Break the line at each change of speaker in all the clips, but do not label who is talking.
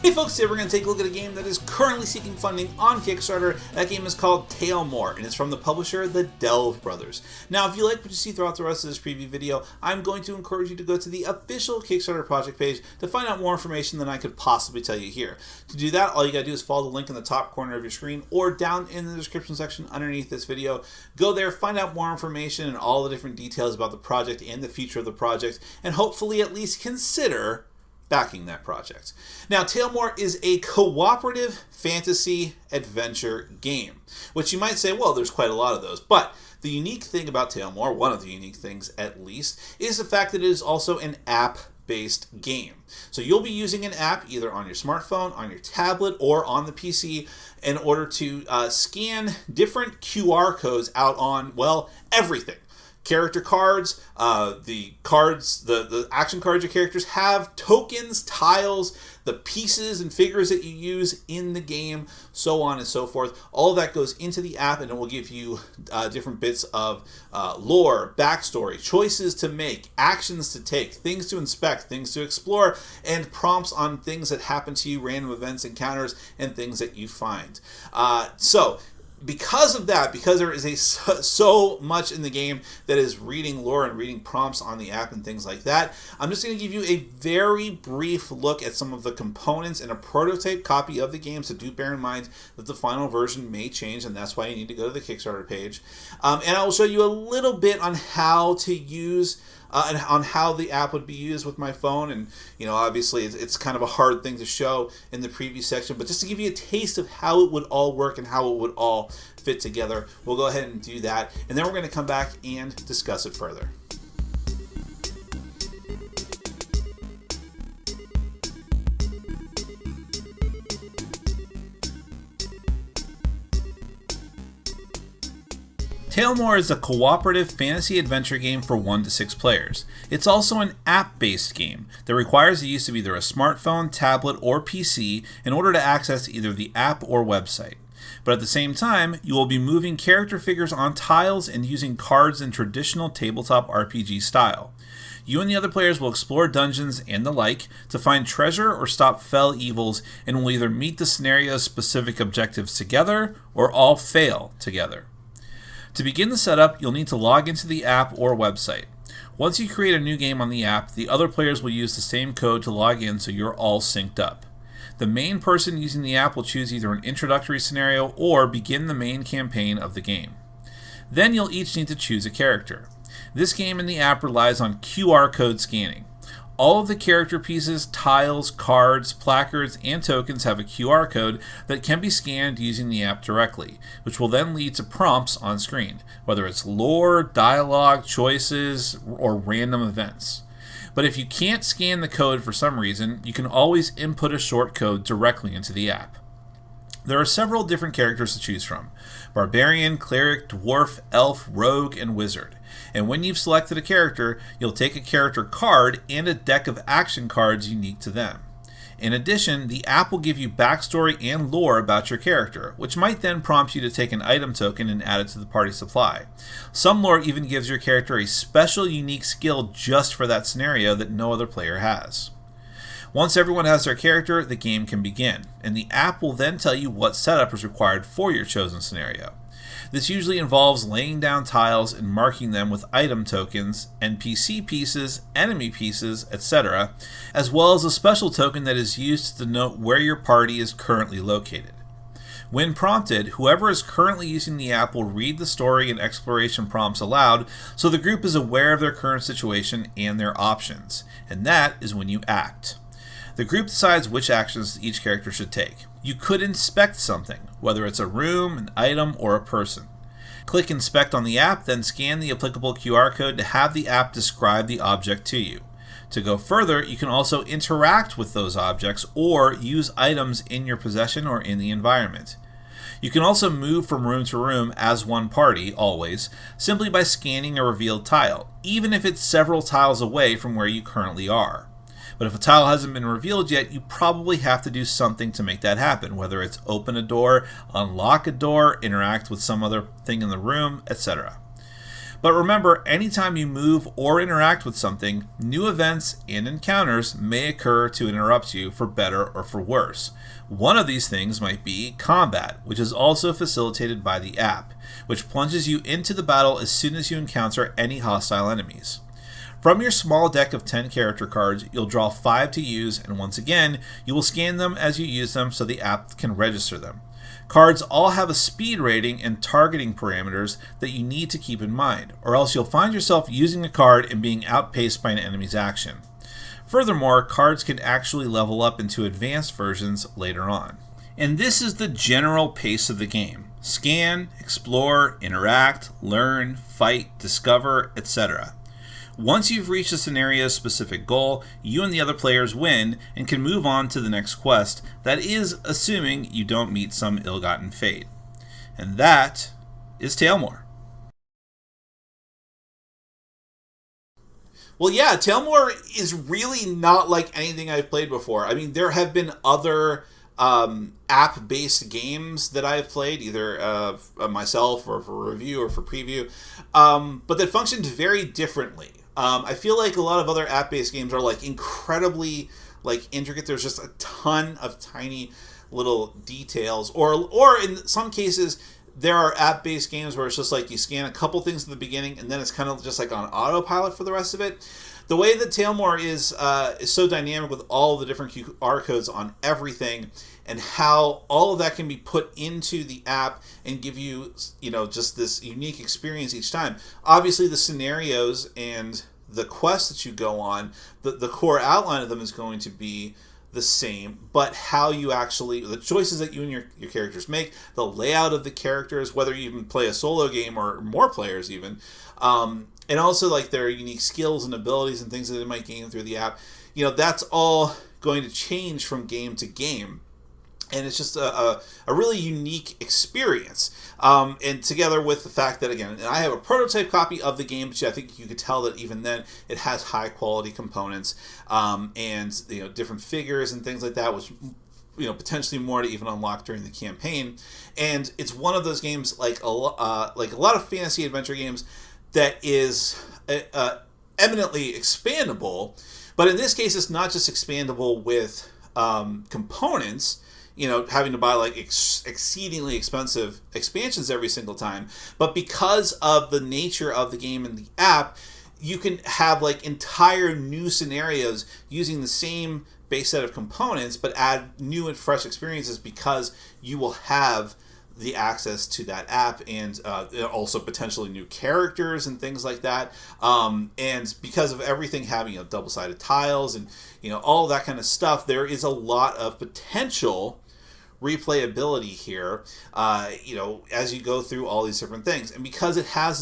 Hey folks, today we're going to take a look at a game that is currently seeking funding on Kickstarter. That game is called Taelmoor, and it's from the publisher, the Delve Brothers. Now, if you like what you see throughout the rest of this preview video, I'm going to encourage you to go to the official Kickstarter project page to find out more information than I could possibly tell you here. To do that, all you got to do is follow the link in the top corner of your screen or down in the description section underneath this video. Go there, find out more information and all the different details about the project and the future of the project, and hopefully at least consider backing that project. Now, Taelmoor is a cooperative fantasy adventure game, which you might say, well, there's quite a lot of those, but the unique thing about Taelmoor, one of the unique things at least, is the fact that it is also an app-based game. So you'll be using an app either on your smartphone, on your tablet, or on the PC in order to scan different QR codes out on, well, everything. Character cards, the action cards your characters have, tokens, tiles, the pieces and figures that you use in the game, so on and so forth. All of that goes into the app, and it will give you different bits of lore, backstory, choices to make, actions to take, things to inspect, things to explore, and prompts on things that happen to you, random events, encounters, and things that you find. Because of that, because there is so much in the game that is reading lore and reading prompts on the app and things like that, I'm just going to give you a very brief look at some of the components in a prototype copy of the game, so do bear in mind that the final version may change, and that's why you need to go to the Kickstarter page. And I will show you a little bit on how to use and on how the app would be used with my phone. And, you know, obviously it's kind of a hard thing to show in the preview section, but just to give you a taste of how it would all work and how it would all fit together, we'll go ahead and do that. And then we're going to come back and discuss it further. Taelmoor is a cooperative fantasy adventure game for 1 to 6 players. It's also an app-based game that requires the use of either a smartphone, tablet, or PC in order to access either the app or website. But at the same time, you will be moving character figures on tiles and using cards in traditional tabletop RPG style. You and the other players will explore dungeons and the like to find treasure or stop fell evils, and will either meet the scenario's specific objectives together or all fail together. To begin the setup, you'll need to log into the app or website. Once you create a new game on the app, the other players will use the same code to log in, so you're all synced up. The main person using the app will choose either an introductory scenario or begin the main campaign of the game. Then you'll each need to choose a character. This game in the app relies on QR code scanning. All of the character pieces, tiles, cards, placards, and tokens have a QR code that can be scanned using the app directly, which will then lead to prompts on screen, whether it's lore, dialogue, choices, or random events. But if you can't scan the code for some reason, you can always input a short code directly into the app. There are several different characters to choose from: Barbarian, Cleric, Dwarf, Elf, Rogue, and Wizard. And when you've selected a character, you'll take a character card and a deck of action cards unique to them. In addition, the app will give you backstory and lore about your character, which might then prompt you to take an item token and add it to the party supply. Some lore even gives your character a special unique skill just for that scenario that no other player has. Once everyone has their character, the game can begin, and the app will then tell you what setup is required for your chosen scenario. This usually involves laying down tiles and marking them with item tokens, NPC pieces, enemy pieces, etc., as well as a special token that is used to denote where your party is currently located. When prompted, whoever is currently using the app will read the story and exploration prompts aloud, so the group is aware of their current situation and their options, and that is when you act. The group decides which actions each character should take. You could inspect something, whether it's a room, an item, or a person. Click Inspect on the app, then scan the applicable QR code to have the app describe the object to you. To go further, you can also interact with those objects or use items in your possession or in the environment. You can also move from room to room as one party, always, simply by scanning a revealed tile, even if it's several tiles away from where you currently are. But if a tile hasn't been revealed yet, you probably have to do something to make that happen, whether it's open a door, unlock a door, interact with some other thing in the room, etc. But remember, anytime you move or interact with something, new events and encounters may occur to interrupt you for better or for worse. One of these things might be combat, which is also facilitated by the app, which plunges you into the battle as soon as you encounter any hostile enemies. From your small deck of 10 character cards, you'll draw 5 to use, and once again, you will scan them as you use them so the app can register them. Cards all have a speed rating and targeting parameters that you need to keep in mind, or else you'll find yourself using a card and being outpaced by an enemy's action. Furthermore, cards can actually level up into advanced versions later on. And this is the general pace of the game. Scan, explore, interact, learn, fight, discover, etc. Once you've reached a scenario's specific goal, you and the other players win and can move on to the next quest, that is, assuming you don't meet some ill-gotten fate. And that is Taelmoor. Well, yeah, Taelmoor is really not like anything I've played before. I mean, there have been other app-based games that I've played, either myself or for review or for preview, but that functioned very differently. I feel like a lot of other app-based games are like incredibly like intricate. There's just a ton of tiny little details, or in some cases there are app-based games where it's just like you scan a couple things at the beginning and then it's kind of just like on autopilot for the rest of it. The way that Taelmoor is so dynamic with all the different QR codes on everything, and how all of that can be put into the app and give you, just this unique experience each time. Obviously, the scenarios and the quests that you go on, the core outline of them is going to be the same, but how you actually, the choices that you and your characters make, the layout of the characters, whether you even play a solo game or more players even, and also like their unique skills and abilities and things that they might gain through the app, that's all going to change from game to game. And it's just a really unique experience. And together with the fact that, again, and I have a prototype copy of the game, but I think you could tell that even then it has high quality components, and different figures and things like that, which potentially more to even unlock during the campaign. And it's one of those games, like a lot of fantasy adventure games, that is eminently expandable. But in this case, it's not just expandable with components, having to buy like exceedingly expensive expansions every single time, but because of the nature of the game and the app, you can have like entire new scenarios using the same base set of components, but add new and fresh experiences because you will have the access to that app, and also potentially new characters and things like that. And because of everything having double-sided tiles and all that kind of stuff, there is a lot of potential replayability here, as you go through all these different things. And because it has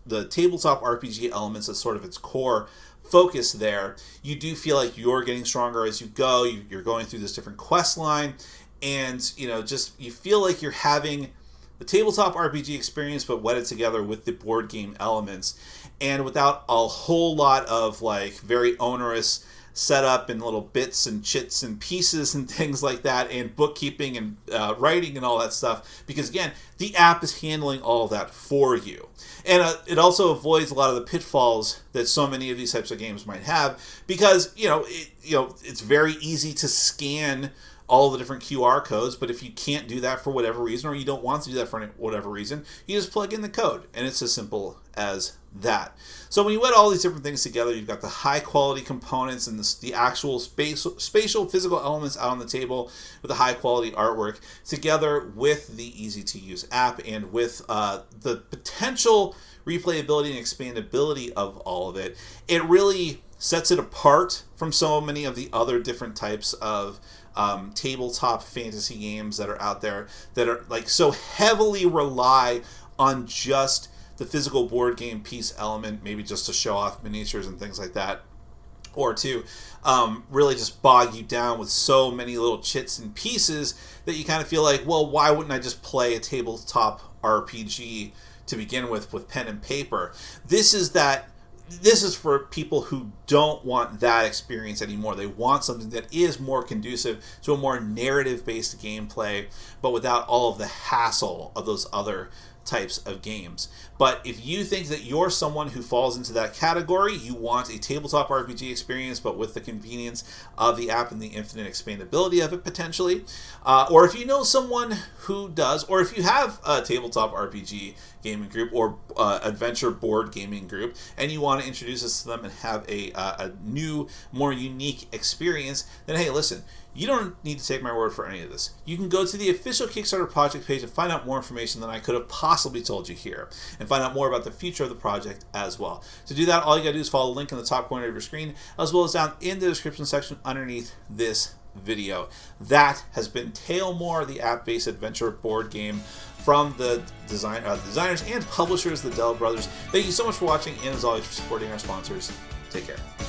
the tabletop RPG elements as sort of its core focus there, you do feel like you're getting stronger as you go. You're going through this different quest line, and you feel like you're having the tabletop RPG experience, but wedded together with the board game elements, and without a whole lot of like very onerous setup and little bits and chits and pieces and things like that, and bookkeeping and writing and all that stuff, because again, the app is handling all of that for you. And it also avoids a lot of the pitfalls that so many of these types of games might have, because it's very easy to scan all the different QR codes, but if you can't do that for whatever reason, or you don't want to do that for whatever reason, you just plug in the code, and it's as simple as that. So when you add all these different things together, you've got the high quality components and the actual spatial physical elements out on the table with the high quality artwork, together with the easy to use app, and with the potential replayability and expandability of all of it. It really sets it apart from so many of the other different types of tabletop fantasy games that are out there, that are like so heavily rely on just the physical board game piece element, maybe just to show off miniatures and things like that, or to really just bog you down with so many little chits and pieces that you kind of feel like, well, why wouldn't I just play a tabletop RPG to begin with pen and paper? This is for people who don't want that experience anymore. They want something that is more conducive to a more narrative-based gameplay, but without all of the hassle of those other types of games. But if you think that you're someone who falls into that category, you want a tabletop RPG experience but with the convenience of the app and the infinite expandability of it potentially, or if you know someone who does, or if you have a tabletop RPG gaming group or adventure board gaming group and you want to introduce us to them and have a new, more unique experience, then hey, listen, you don't need to take my word for any of this. You can go to the official Kickstarter project page and find out more information than I could have possibly told you here, and find out more about the future of the project as well. To do that, all you gotta do is follow the link in the top corner of your screen, as well as down in the description section underneath this video. That has been Taelmoor, the app-based adventure board game from the designers and publishers, the Dell brothers. Thank you so much for watching, and as always, for supporting our sponsors. Take care.